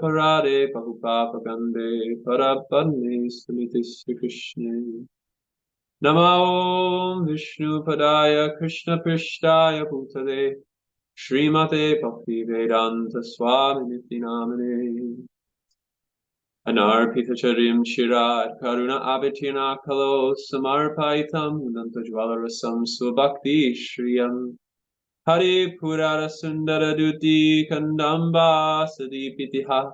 parade pahupapagande parapadne sunitis Krishna. Namo Vishnu Padaya Krishna Prishtaya Bhutale Srimate Bhakti Vedanta Swami Niti Namane Anarpitacharim Shirat Karuna Abhitina Kalo Samarpaitam Nantajvalarasam Swabhakti Shriyam Hari Purara Sundara Duti Kandamba Sadipitiha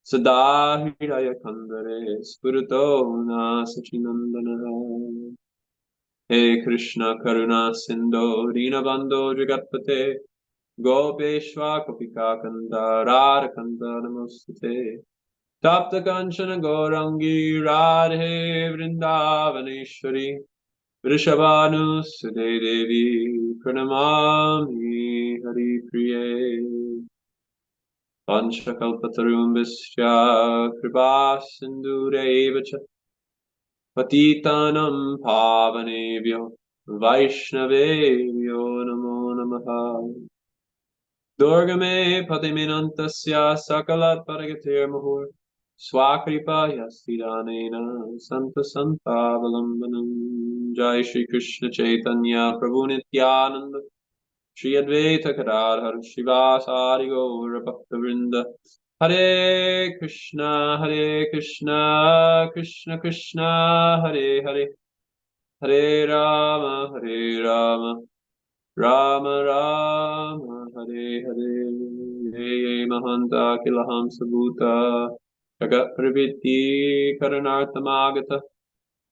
Sada Hridaya Kandare Spurito Na Sachinandana. He Krishna Karuna Sindho Dinabandho Jagatpate Gopeshwa Kopika Kanda Radha Kanda Namostate Tapta Kanchana Gaurangi Radhe Vrindavaneshwari Vrishabhanu Sade Devi Pranamami Hari Priye Panchakalpatarumbischa Kripa Sindhurevacha Patitanam Pavanebhyo Vaishnavebhyo Namo Namaha Durgame Patiminantasya Sakalat Paragatir Muhur Swakripa Yastidanena Santa Santa Avalambanam Jai Shri Krishna Chaitanya Prabhu Nityananda Shri Advaita Kadadhar Shivasari Gaura Bhaktavrinda Hare Krishna Krishna Krishna Hare Hare Hare Rama Rama Rama Hare Hare Ye Mahanta Kilaham Sabhuta Jagat Praviti Karanartamagata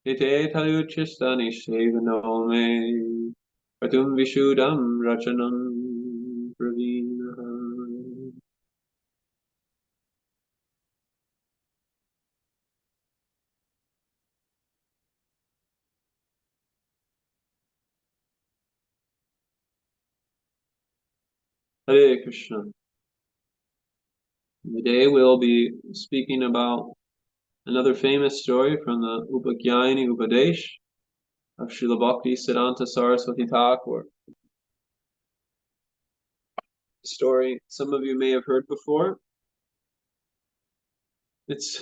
Ite Taluchistani Sevanome Patum Vishudam Rachanam Pravina. Hare Krishna. Today we'll be speaking about another famous story from the Upakhyane Upadesh of Srila Bhakti Siddhanta Saraswati Thakur. Story some of you may have heard before. It's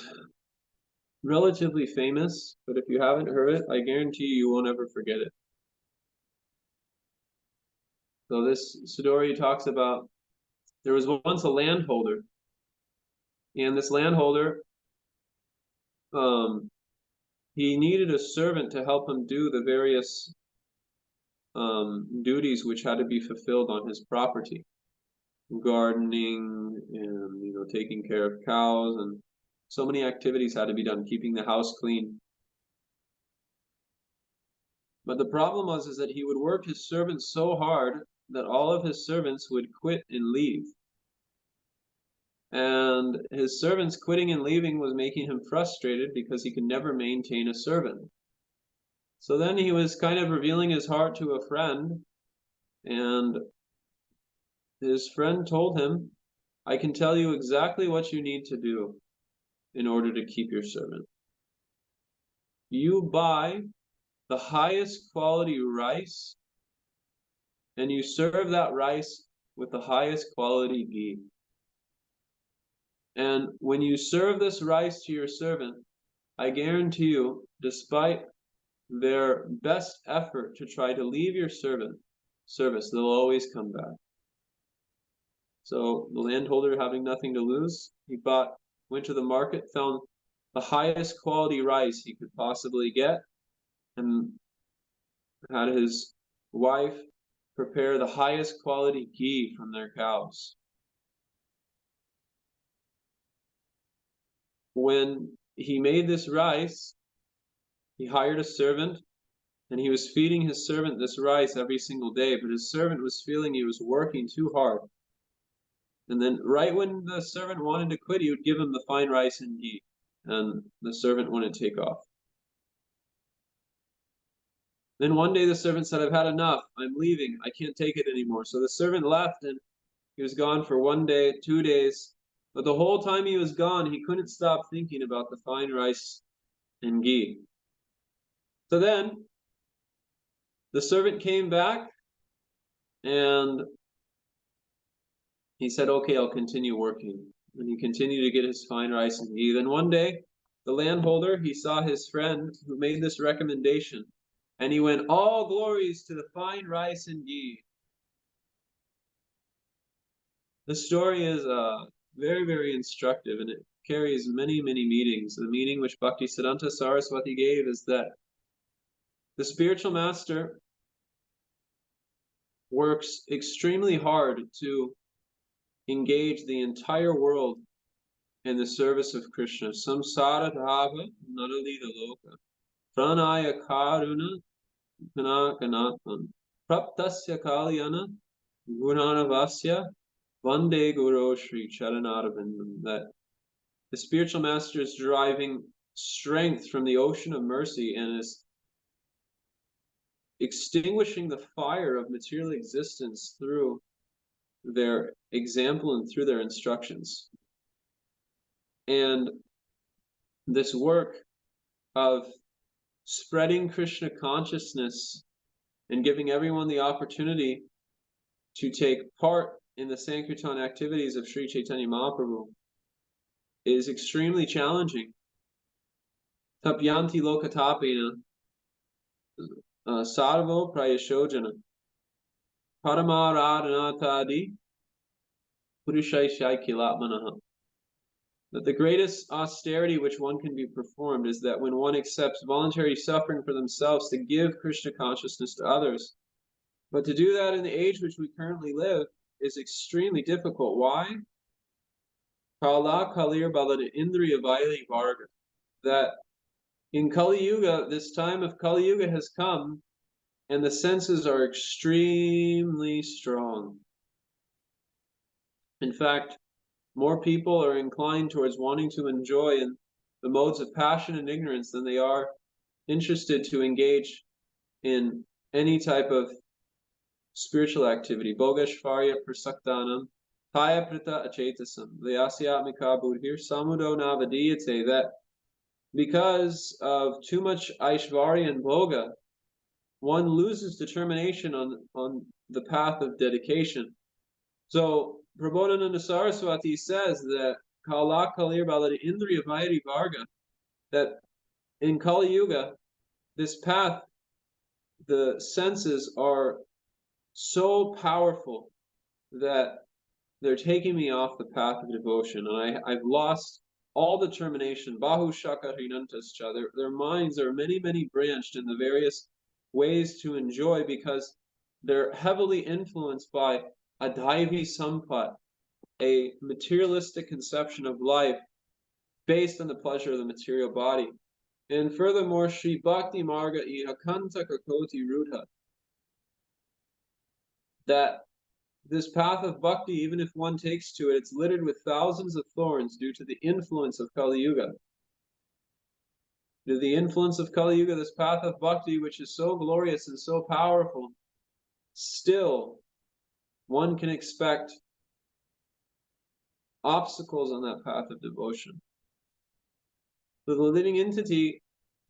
relatively famous, but if you haven't heard it, I guarantee you won't ever forget it. So this story talks about there was once a landholder, and this landholder, he needed a servant to help him do the various duties which had to be fulfilled on his property, gardening and taking care of cows, and so many activities had to be done, keeping the house clean. But the problem was that he would work his servants so hard that all of his servants would quit and leave. And his servants quitting and leaving was making him frustrated because he could never maintain a servant. So then he was kind of revealing his heart to a friend, and his friend told him, I can tell you exactly what you need to do in order to keep your servant. You buy the highest quality rice, and you serve that rice with the highest quality ghee. And when you serve this rice to your servant, I guarantee you, despite their best effort to try to leave your service, they'll always come back. So the landholder, having nothing to lose, he went to the market, found the highest quality rice he could possibly get, and had his wife prepare the highest quality ghee from their cows. When he made this rice, he hired a servant, and he was feeding his servant this rice every single day, but his servant was feeling he was working too hard. And then right when the servant wanted to quit, he would give him the fine rice and ghee, and the servant wouldn't take off. Then one day the servant said, I've had enough. I'm leaving. I can't take it anymore. So the servant left, and he was gone for 1 day, 2 days. But the whole time he was gone, he couldn't stop thinking about the fine rice and ghee. So then the servant came back, and he said, okay, I'll continue working. And he continued to get his fine rice and ghee. Then one day, the landholder, he saw his friend who made this recommendation, and he went, "All glories to the fine rice and ghee." The story is very, very instructive, and it carries many, many meanings. The meaning which Bhaktisiddhanta Saraswati gave is that the spiritual master works extremely hard to engage the entire world in the service of Krishna. Samsara dhava naralita loka pranaya karuna kanakanatman praptasya kalyana gunanavasya vande guru shri charanarvindam. That the spiritual master is deriving strength from the ocean of mercy and is extinguishing the fire of material existence through their example and through their instructions. And this work of spreading Krishna consciousness and giving everyone the opportunity to take part in the Sankirtan activities of Sri Chaitanya Mahaprabhu is extremely challenging. Tapyanti lokatapena sarvo prayashojana paramaradhanatadi purushai kilatmanaha. That the greatest austerity which one can be performed is that when one accepts voluntary suffering for themselves to give Krishna consciousness to others. But to do that in the age which we currently live is extremely difficult. Why? Kala kalir balada indriya vaili varga. That in Kali Yuga, this time of Kali Yuga has come, and the senses are extremely strong. In fact, more people are inclined towards wanting to enjoy in the modes of passion and ignorance than they are interested to engage in any type of spiritual activity. Bogashvarya prasaktanam taya prita achetasam leyasyatmika buddhir samudo navadiyate. That because of too much Aishvarya and Bhoga, one loses determination on the path of dedication. So Prabodhananda Saraswati says that Kala Kalir Baladi Indriya Vairi Varga, that in Kali Yuga, this path, the senses are so powerful that they're taking me off the path of devotion, and I've lost all determination. Bahu Shaka Hrinantascha. Their minds are many, many branched in the various ways to enjoy because they're heavily influenced by Adhaivi Sampat, a materialistic conception of life based on the pleasure of the material body. And furthermore, Sri Bhakti Marga Ihakanta Kakoti Rudha, that this path of bhakti, even if one takes to it, it's littered with thousands of thorns due to the influence of Kali Yuga. Due to the influence of Kali Yuga, this path of bhakti, which is so glorious and so powerful, still one can expect obstacles on that path of devotion. So the living entity,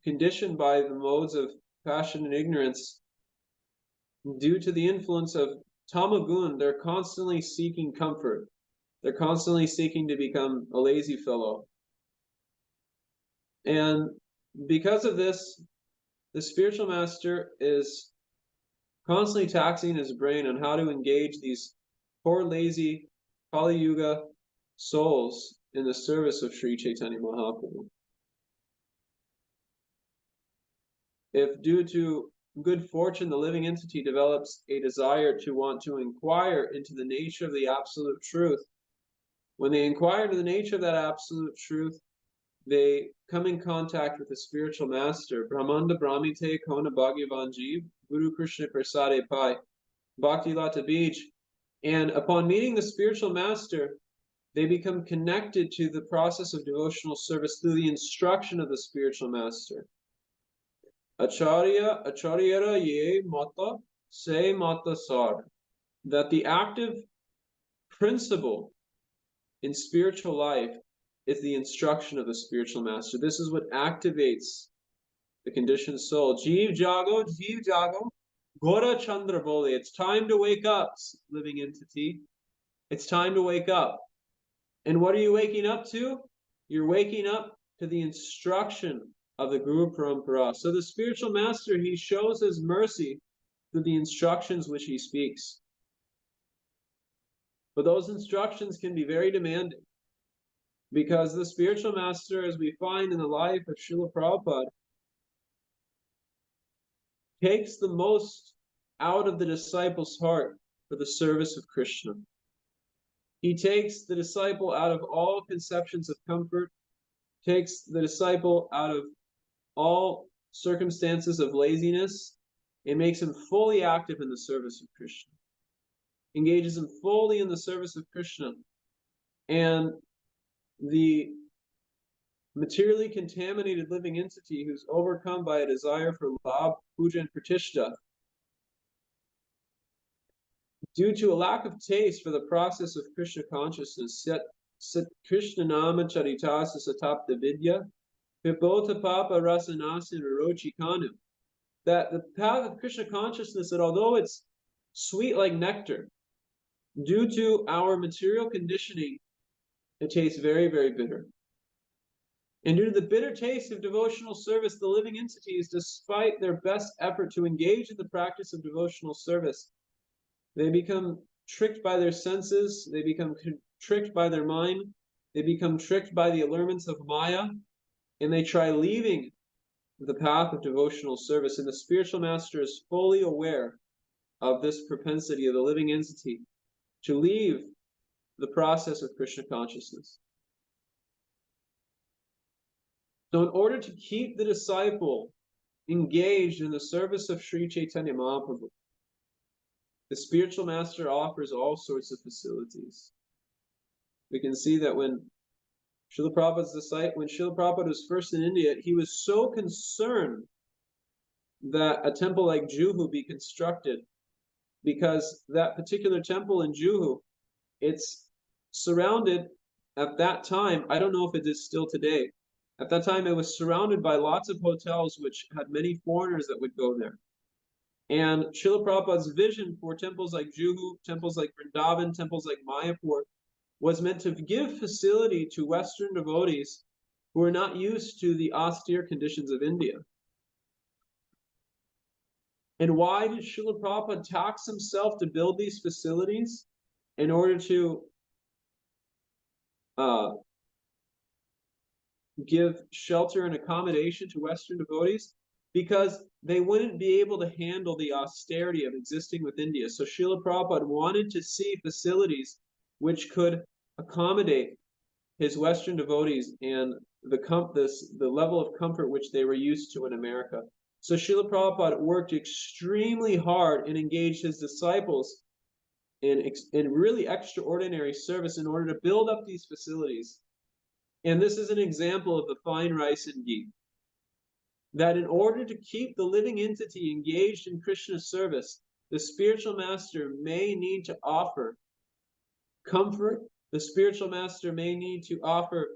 conditioned by the modes of passion and ignorance, due to the influence of Tamagun, they're constantly seeking comfort. They're constantly seeking to become a lazy fellow. And because of this, the spiritual master is constantly taxing his brain on how to engage these poor, lazy Kali Yuga souls in the service of Sri Chaitanya Mahaprabhu. If due to good fortune the living entity develops a desire to want to inquire into the nature of the absolute truth, when they inquire into the nature of that absolute truth, they come in contact with the spiritual master. Brahmanda Brahmite Kona Bhagyavanji, Guru Krishna Prasade Pai, Bhakti Lata Bij. And upon meeting the spiritual master, they become connected to the process of devotional service through the instruction of the spiritual master. Acharyara ye mata se mata sar. That the active principle in spiritual life is the instruction of the spiritual master. This is what activates the conditioned soul. Jeev Jago, Gora Chandra Bole. It's time to wake up, living entity. It's time to wake up. And what are you waking up to? You're waking up to the instruction of the Guru Parampara. So the spiritual master, he shows his mercy through the instructions which he speaks. But those instructions can be very demanding, because the spiritual master, as we find in the life of Srila Prabhupada, takes the most out of the disciple's heart for the service of Krishna. He takes the disciple out of all conceptions of comfort, takes the disciple out of all circumstances of laziness, and makes him fully active in the service of Krishna. Engages him fully in the service of Krishna. And the materially contaminated living entity who's overcome by a desire for labh, puja, and pratishta, due to a lack of taste for the process of Krishna consciousness, Sat Krishna Nama Charitasa Satapta Vidya, Pipota Papa Rasanasin Rochi Kanu. That the path of Krishna consciousness, that although it's sweet like nectar, due to our material conditioning, it tastes very, very bitter. And due to the bitter taste of devotional service, the living entities, despite their best effort to engage in the practice of devotional service, they become tricked by their senses, they become tricked by their mind, they become tricked by the allurements of Maya, and they try leaving the path of devotional service. And the spiritual master is fully aware of this propensity of the living entity to leave the process of Krishna consciousness. So in order to keep the disciple engaged in the service of Sri Chaitanya Mahaprabhu, the spiritual master offers all sorts of facilities. We can see that when Srila Prabhupada was first in India, he was so concerned that a temple like Juhu be constructed, because that particular temple in Juhu, it's surrounded at that time, I don't know if it is still today, at that time it was surrounded by lots of hotels which had many foreigners that would go there. And Srila Prabhupada's vision for temples like Juhu, temples like Vrindavan, temples like Mayapur, was meant to give facility to Western devotees who are not used to the austere conditions of India. And why did Srila Prabhupada tax himself to build these facilities? In order to give shelter and accommodation to Western devotees, because they wouldn't be able to handle the austerity of existing with India. So Srila Prabhupada wanted to see facilities which could accommodate his Western devotees and the level of comfort which they were used to in America. So Srila Prabhupada worked extremely hard and engaged his disciples in really extraordinary service in order to build up these facilities. And this is an example of the fine rice and ghee. That in order to keep the living entity engaged in Krishna's service, the spiritual master may need to offer comfort, the spiritual master may need to offer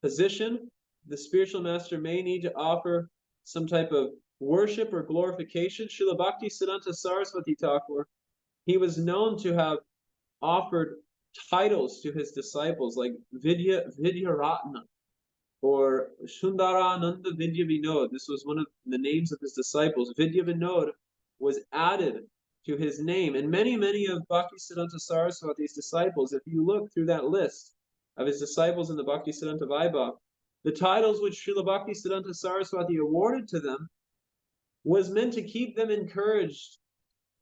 position, the spiritual master may need to offer some type of worship or glorification. Srila Bhaktisiddhanta Saraswati Thakur, he was known to have offered titles to his disciples like Vidyaratna or Sundarananda Vidya Vinod. This was one of the names of his disciples. Vidya Vinod was added to his name. And many, many of Bhaktisiddhanta Saraswati's disciples, if you look through that list of his disciples in the Bhaktisiddhanta Vaibhav, the titles which Srila Bhaktisiddhanta Saraswati awarded to them was meant to keep them encouraged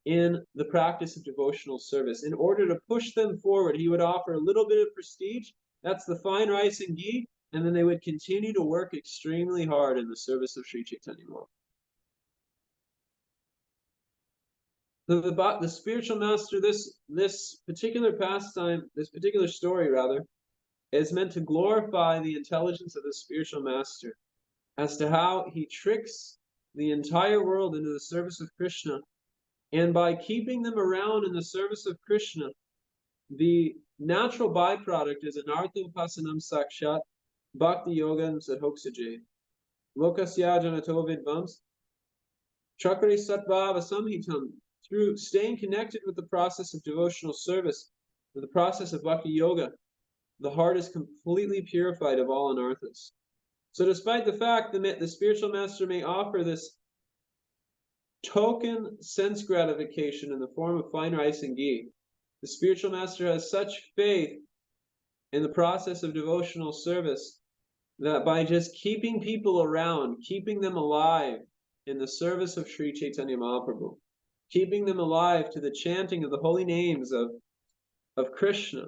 in the practice of devotional service. In order to push them forward, he would offer a little bit of prestige, that's the fine rice and ghee, and then they would continue to work extremely hard in the service of Sri Chaitanya Mahaprabhu. So the spiritual master, this particular pastime, this particular story rather, is meant to glorify the intelligence of the spiritual master as to how he tricks the entire world into the service of Krishna. And by keeping them around in the service of Krishna, the natural byproduct is anartha upasanam sakshat bhakti yogam sadhoksaje lokasya janato vidvams chakri satbhava samhitam. Through staying connected with the process of devotional service, with the process of bhakti yoga, the heart is completely purified of all anarthas. So despite the fact that the spiritual master may offer this token sense gratification in the form of fine rice and ghee, the spiritual master has such faith in the process of devotional service that by just keeping people around, keeping them alive in the service of Sri Chaitanya Mahaprabhu, keeping them alive to the chanting of the holy names of Krishna,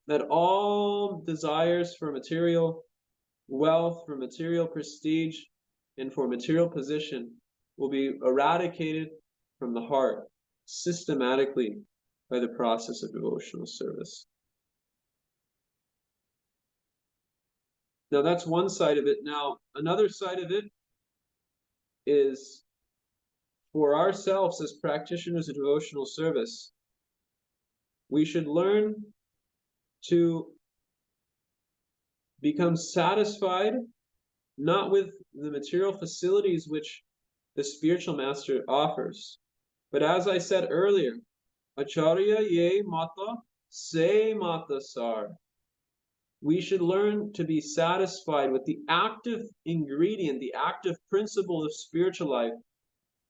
that all desires for material wealth, for material prestige, and for material position will be eradicated from the heart systematically by the process of devotional service. Now that's one side of it. Now another side of it is for ourselves as practitioners of devotional service, we should learn to become satisfied not with the material facilities which the spiritual master offers, but as I said earlier, Acharya ye mata se mata sar. We should learn to be satisfied with the active ingredient, the active principle of spiritual life,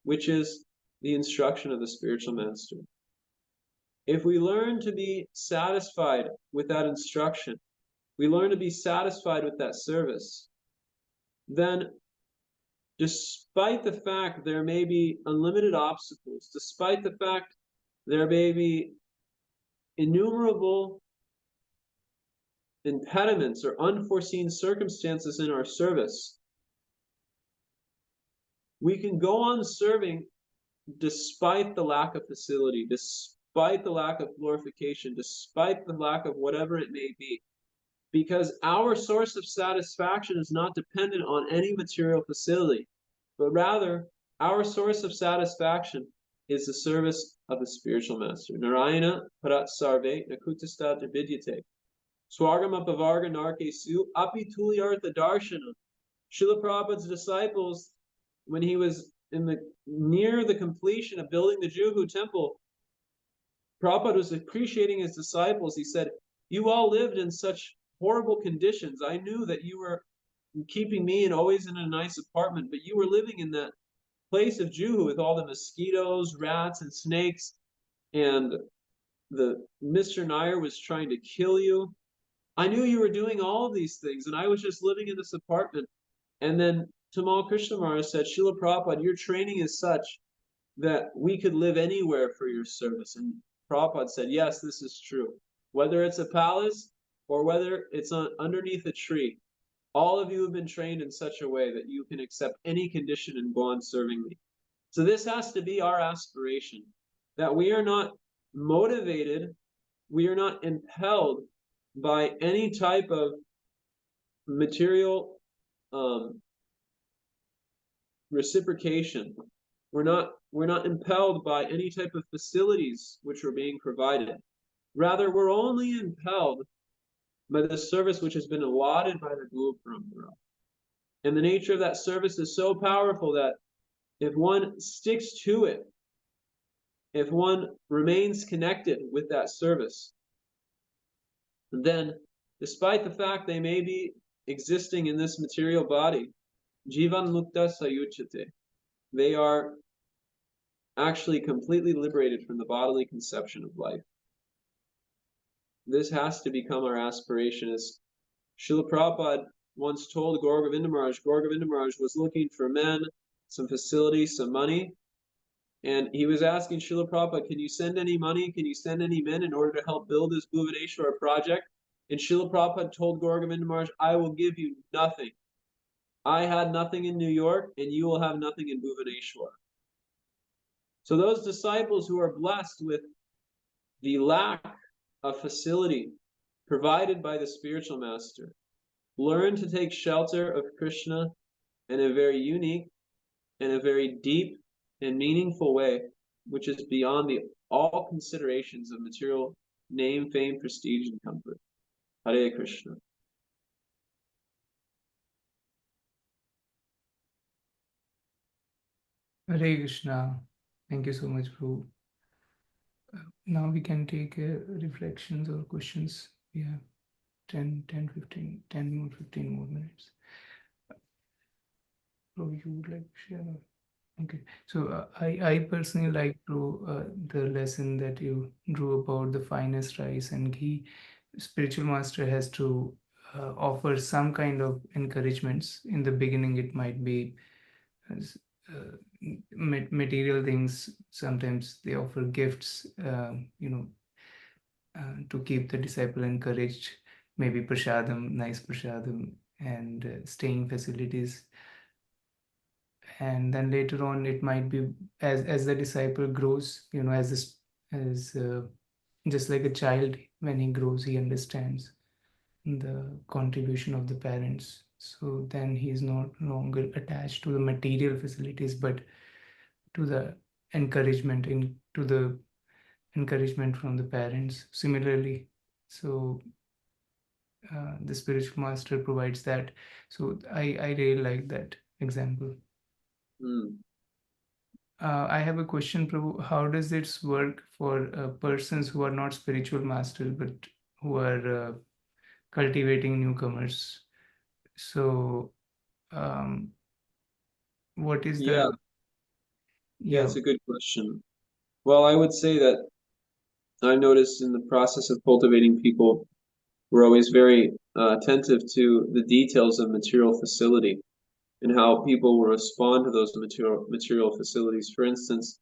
which is the instruction of the spiritual master. If we learn to be satisfied with that instruction, we learn to be satisfied with that service, then despite the fact there may be unlimited obstacles, despite the fact there may be innumerable impediments or unforeseen circumstances in our service, we can go on serving despite the lack of facility, despite the lack of glorification, despite the lack of whatever it may be, because our source of satisfaction is not dependent on any material facility, but rather our source of satisfaction is the service of the spiritual master. Narayana parat sarve nakutasta vidyate. Swargam apavarga narkesu api tulyartha darshana. Srila Prabhupada's disciples, when he was near the completion of building the Juhu temple, Prabhupada was appreciating his disciples. He said, "You all lived in such horrible conditions. I knew that you were keeping me and always in a nice apartment, but you were living in that place of Juhu with all the mosquitoes, rats, and snakes, and the Mr. Nair was trying to kill you. I knew you were doing all of these things, and I was just living in this apartment." And then Tamal Krishnamara said, "Srila Prabhupada, your training is such that we could live anywhere for your service." And Prabhupada said, "Yes, this is true. Whether it's a palace or whether it's underneath a tree, all of you have been trained in such a way that you can accept any condition and go on serving me." So this has to be our aspiration, that we are not motivated, we are not impelled by any type of material reciprocation. We're not impelled by any type of facilities which are being provided. Rather, we're only impelled by the service which has been allotted by the Guru Parampara. And the nature of that service is so powerful that if one sticks to it, if one remains connected with that service, then despite the fact they may be existing in this material body, Jivan Mukta Sayuchate, they are actually completely liberated from the bodily conception of life. This has to become our aspiration. As Srila Prabhupada once told Gaur Govinda Maharaj was looking for men, some facility, some money, and he was asking Srila Prabhupada, "Can you send any money? Can you send any men in order to help build this Bhuvadeshwara project?" And Srila Prabhupada told Gaur Govinda Maharaj, "I will give you nothing. I had nothing in New York, and you will have nothing in Bhuvaneshwar." So those disciples who are blessed with the lack of facility provided by the spiritual master learn to take shelter of Krishna in a very unique and a very deep and meaningful way, which is beyond all considerations of material name, fame, prestige, and comfort. Hare Krishna. Hare Krishna. Thank you so much, Prabhu. Now we can take reflections or questions we have. 10, 10, 15, 10 more, 15 more minutes. So you would like to share? Okay, so I personally like to the lesson that you drew about the finest rice and ghee. Spiritual master has to offer some kind of encouragements. In the beginning, it might be as, material things. Sometimes they offer gifts, to keep the disciple encouraged. Maybe prashadam, nice prashadam, and staying facilities. And then later on, it might be as the disciple grows, as this as just like a child, when he grows, he understands the contribution of the parents. So then he is no longer attached to the material facilities, but to the to the encouragement from the parents. Similarly, so the spiritual master provides that. So I really like that example. Mm. I have a question, Prabhu. How does this work for persons who are not spiritual masters but who are cultivating newcomers? So, what is Yeah, yeah, yeah? it's a good question. Well, I would say that I noticed in the process of cultivating people, we're always very attentive to the details of material facility and how people will respond to those material facilities. For instance,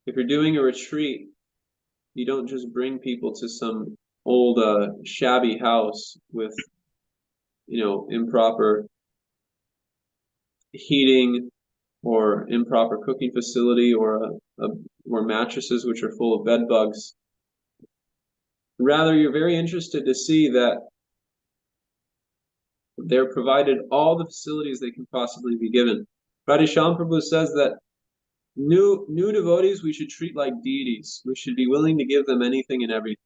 if you're doing a retreat, you don't just bring people to some old shabby house with improper heating or improper cooking facility or mattresses which are full of bed bugs. Rather, you're very interested to see that they're provided all the facilities they can possibly be given. Radhisham Prabhu says that new devotees we should treat like deities. We should be willing to give them anything and everything.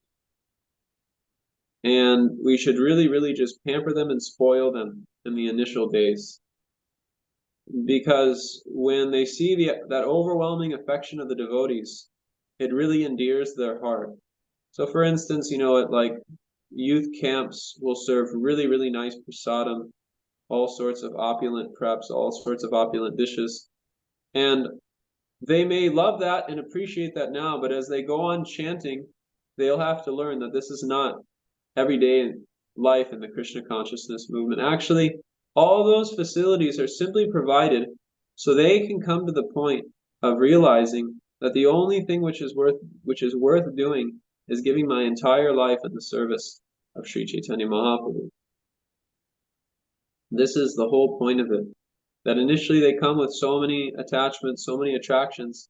And we should really, really just pamper them and spoil them in the initial days. Because when they see that overwhelming affection of the devotees, it really endears their heart. So for instance, at like youth camps will serve really, really nice prasadam, all sorts of opulent preps, all sorts of opulent dishes. And they may love that and appreciate that now, but as they go on chanting, they'll have to learn that this is not everyday life in the Krishna consciousness movement. Actually, all those facilities are simply provided so they can come to the point of realizing that the only thing which is worth doing is giving my entire life in the service of Sri Chaitanya Mahaprabhu. This is the whole point of it. That initially they come with so many attachments, so many attractions,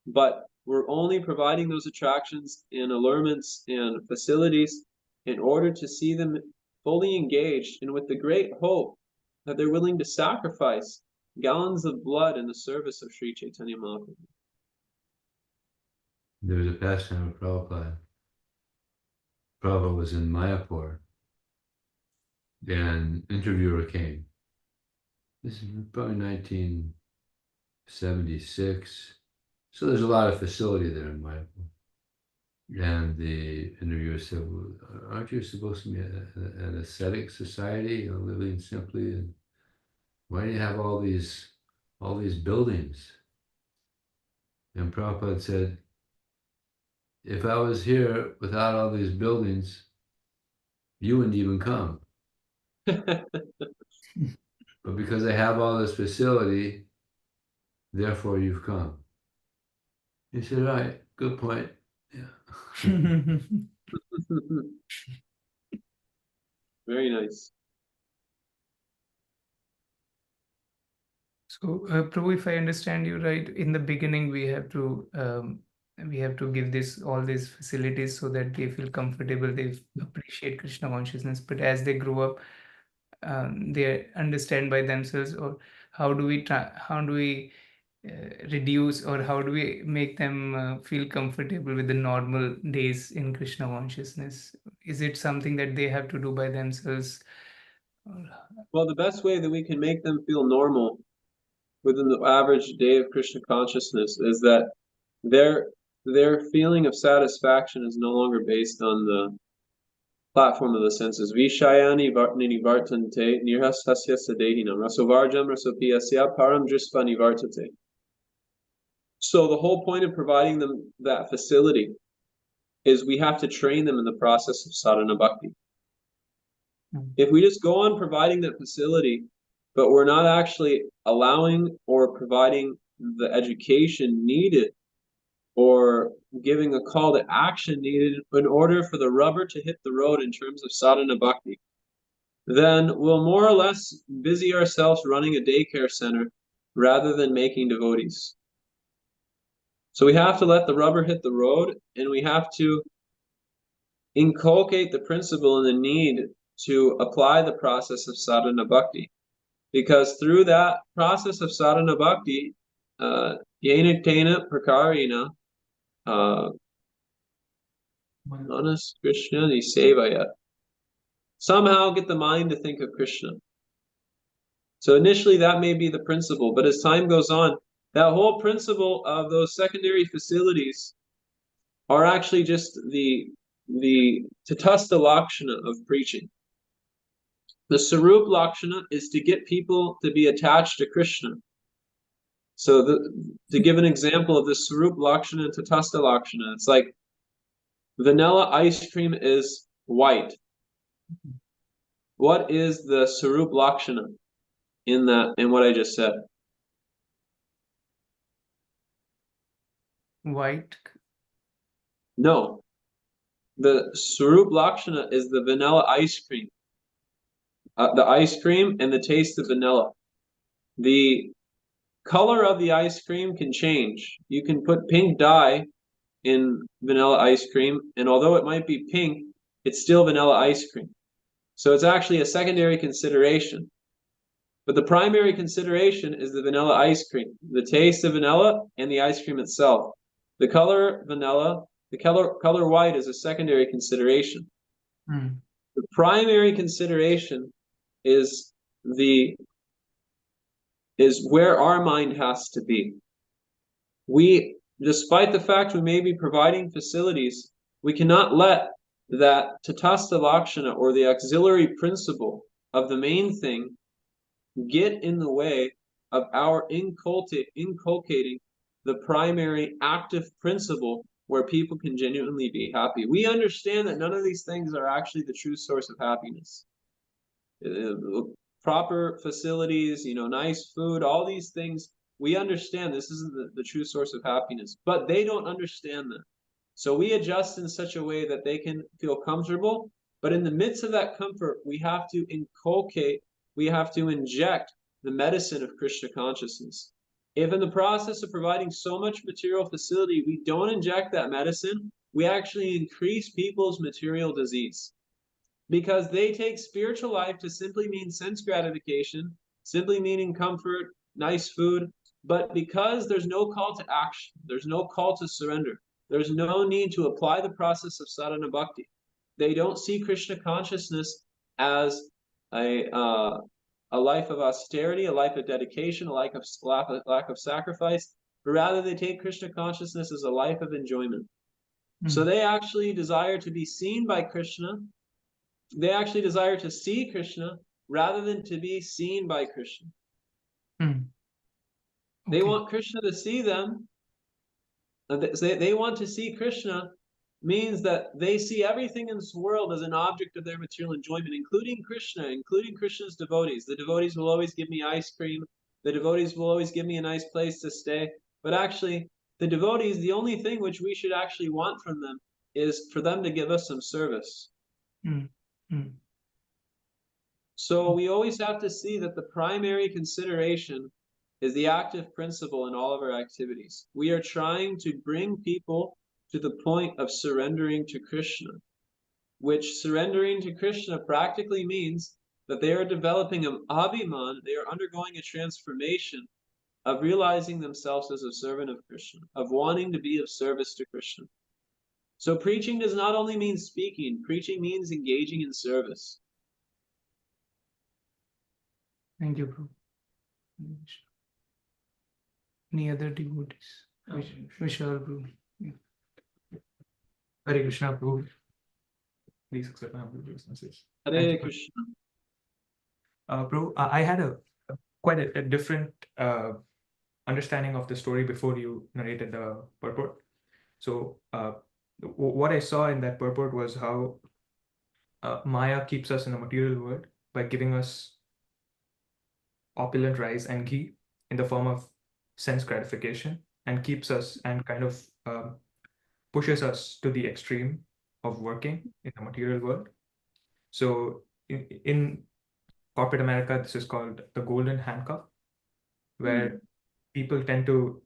but we're only providing those attractions and allurements and facilities in order to see them fully engaged and with the great hope that they're willing to sacrifice gallons of blood in the service of Sri Chaitanya Mahaprabhu. There was a pastime of Prabhupada. Prabhupada was in Mayapur, and interviewer came. This is probably 1976. So there's a lot of facility there in Mayapur. And the interviewer said, well, aren't you supposed to be an ascetic society, living simply? And why do you have all these buildings? And Prabhupada said, if I was here without all these buildings, you wouldn't even come. But because I have all this facility, therefore you've come. He said, right, good point. Yeah. Very nice. So, Prabhu, if I understand you right, in the beginning we have to give all these facilities so that they feel comfortable, they appreciate Krishna consciousness. But as they grow up, they understand by themselves. Or how do we reduce, or how do we make them feel comfortable with the normal days in Krishna consciousness? Is it something that they have to do by themselves? Well, the best way that we can make them feel normal within the average day of Krishna consciousness is that their feeling of satisfaction is no longer based on platform of the senses. Vishayani vartnini vartante nirhastasya sadehinam rasovarjam rasopiyasya param drisva nivartate. So the whole point of providing them that facility is we have to train them in the process of sadhana bhakti. If we just go on providing that facility, but we're not actually allowing or providing the education needed or giving a call to action needed in order for the rubber to hit the road in terms of sadhana bhakti, then we'll more or less busy ourselves running a daycare center rather than making devotees. So we have to let the rubber hit the road, and we have to inculcate the principle and the need to apply the process of sadhana bhakti. Because through that process of sadhana bhakti, yena tena prakarina manas Krishna nisevaya, somehow get the mind to think of Krishna. So initially that may be the principle, but as time goes on, that whole principle of those secondary facilities are actually just the tatastha lakshana of preaching. The sarup lakshana is to get people to be attached to Krishna. So to give an example of the sarup lakshana and tatastha lakshana, it's like vanilla ice cream is white. What is the sarup lakshana in what I just said? White. No. The sarup lakshana is the vanilla ice cream. The ice cream and the taste of vanilla. The color of the ice cream can change. You can put pink dye in vanilla ice cream, and although it might be pink, it's still vanilla ice cream. So it's actually a secondary consideration. But the primary consideration is the vanilla ice cream, the taste of vanilla and the ice cream itself. The color vanilla, the color white is a secondary consideration. The primary consideration is where our mind has to be. We, despite the fact we may be providing facilities, we cannot let that tatastha lakshana, or the auxiliary principle of the main thing, get in the way of our inculcating the primary active principle where people can genuinely be happy. We understand that none of these things are actually the true source of happiness. Proper facilities, nice food, all these things, we understand this isn't the true source of happiness, but they don't understand that. So we adjust in such a way that they can feel comfortable, but in the midst of that comfort, we have to inculcate, we have to inject the medicine of Krishna consciousness. If in the process of providing so much material facility, we don't inject that medicine, we actually increase people's material disease. Because they take spiritual life to simply mean sense gratification, simply meaning comfort, nice food, but because there's no call to action, there's no call to surrender, there's no need to apply the process of sadhana bhakti. They don't see Krishna consciousness as a life of austerity, a life of dedication, a lack of sacrifice, but rather they take Krishna consciousness as a life of enjoyment. So they actually desire to be seen by Krishna. They actually desire to see Krishna rather than to be seen by Krishna. Okay. They want Krishna to see them. They want to see Krishna means that they see everything in this world as an object of their material enjoyment, including Krishna, including Krishna's devotees. The devotees will always give me ice cream. The devotees will always give me a nice place to stay. But actually, the devotees, the only thing which we should actually want from them is for them to give us some service. So we always have to see that the primary consideration is the active principle in all of our activities. We are trying to bring people to the point of surrendering to Krishna, which surrendering to Krishna practically means that they are developing an abhiman, they are undergoing a transformation of realizing themselves as a servant of Krishna, of wanting to be of service to Krishna. So preaching does not only mean speaking, preaching means engaging in service. Thank you, Prabhu. Any other devotees? Vishal, Prabhu. Hare Krishna, Prabhu. Please accept my humble obeisances. Hare Thank you. Krishna. Prabhu, I had quite a different understanding of the story before you narrated the purport. So what I saw in that purport was how Maya keeps us in a material world by giving us opulent rice and ghee in the form of sense gratification, and keeps us and kind of pushes us to the extreme of working in the material world. So in corporate America, this is called the golden handcuff, where people tend to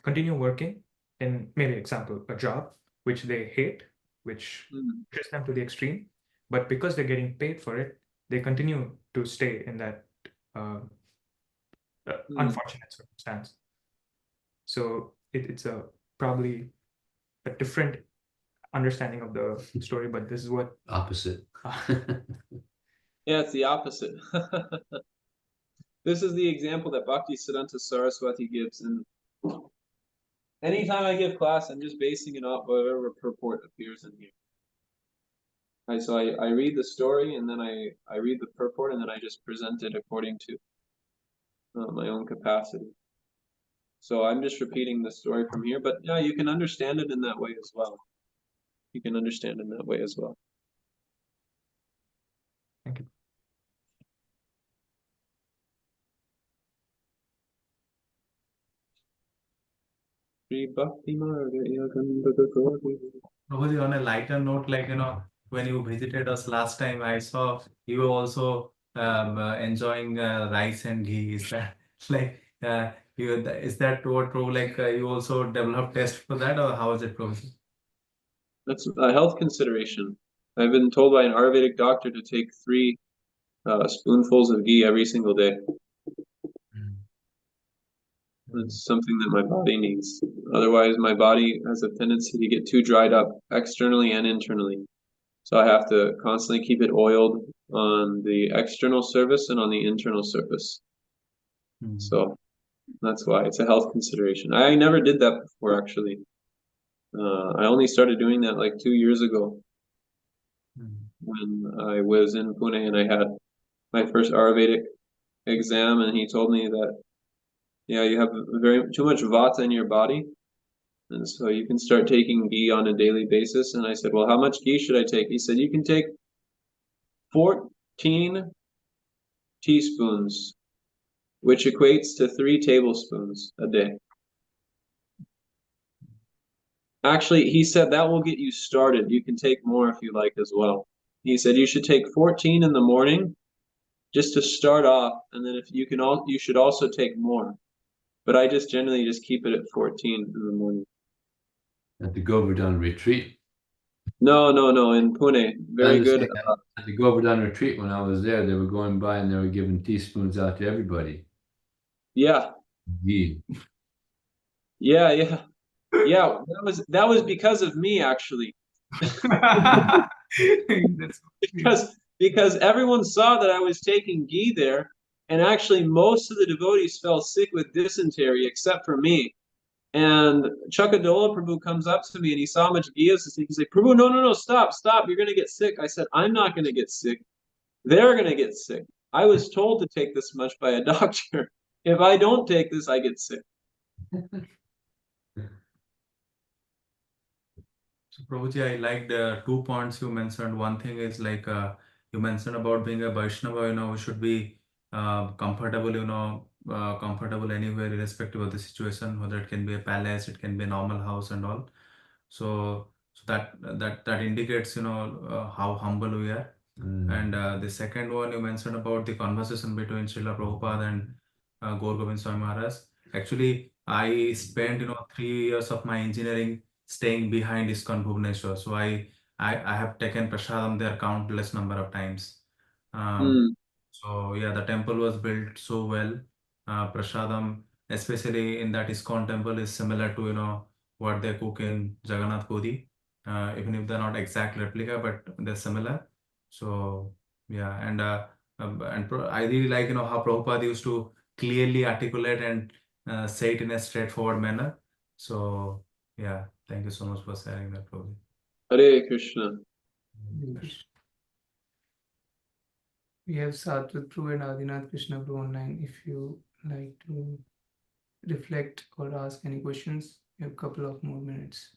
continue working in, maybe example, a job which they hate, which pushes them to the extreme, but because they're getting paid for it, they continue to stay in that unfortunate circumstance. So it's probably a different understanding of the story, but this is what Opposite. Yeah, it's the opposite. This is the example that Bhaktisiddhanta Saraswati gives, and anytime I give class, I'm just basing it off whatever purport appears in here. So I read the story, and then I read the purport, and then I just present it according to my own capacity. So I'm just repeating the story from here, but yeah, you can understand it in that way as well. You can understand in that way as well. Thank you. Prabhuji, on a lighter note, like, when you visited us last time, I saw you were also enjoying rice and ghee. Is that like, is that what, Prabhu, like, you also developed taste for that, or how is it, Prabhuji? That's a health consideration. I've been told by an Ayurvedic doctor to take 3 spoonfuls of ghee every single day. It's something that my body needs. Otherwise, my body has a tendency to get too dried up externally and internally. So I have to constantly keep it oiled on the external surface and on the internal surface. So that's why it's a health consideration. I never did that before, actually. I only started doing that like 2 years ago when I was in Pune and I had my first Ayurvedic exam, and he told me that, yeah, you have too much vata in your body, and so you can start taking ghee on a daily basis. And I said, well, how much ghee should I take? He said, you can take 14 teaspoons, which equates to 3 tablespoons a day. Actually, he said that will get you started. You can take more if you like as well. He said you should take 14 in the morning just to start off, and then if you can you should also take more. But I just generally just keep it at 14 in the morning. At the Govardhan retreat. No, in Pune. Very good. At the Govardhan retreat, when I was there, they were going by and they were giving teaspoons out to everybody. Yeah. Ghee. Yeah. That was because of me, actually. because everyone saw that I was taking ghee there, and actually most of the devotees fell sick with dysentery except for me. And Chakadola Prabhu comes up to me and he saw how much ghee is. He said, Prabhu, no, stop, you're gonna get sick. I said, I'm not gonna get sick. They're gonna get sick. I was told to take this much by a doctor. If I don't take this, I get sick. So, Prabhuji, I liked 2 points you mentioned. One thing is like, you mentioned about being a Vaishnava, we should be comfortable, comfortable anywhere, irrespective of the situation, whether it can be a palace, it can be a normal house and all. So that indicates, how humble we are. And the second one you mentioned about the conversation between Srila Prabhupada and Gaur Gobind Swami Maharaj. Actually, I spent 3 years of my engineering staying behind ISKCON Bhubaneswar. So I have taken prasadam there countless number of times. So yeah, the temple was built so well. Prasadam, especially in that ISKCON temple, is similar to what they cook in Jagannath Puri. Even if they're not exact replica, but they're similar. So yeah, and I really like how Prabhupada used to clearly articulate and say it in a straightforward manner. So yeah, thank you so much for sharing that, Prabhupada. Hare Krishna. We have Satwat Prabhu and Adinath Krishna Prabhu online. If you like to reflect or ask any questions, you have a couple of more minutes.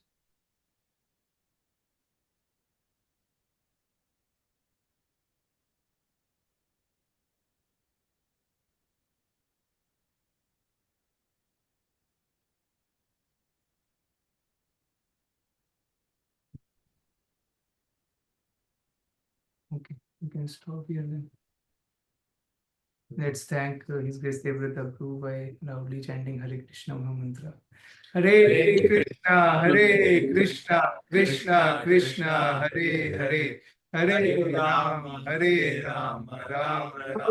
Okay, you can stop here then. Let's thank His Grace Devavrata Prabhu by loudly chanting Hare Krishna Mahamantra. Hare Krishna, Hare Krishna, Krishna Krishna, Hare Hare, Hare Rama, Rama, Rama Rama.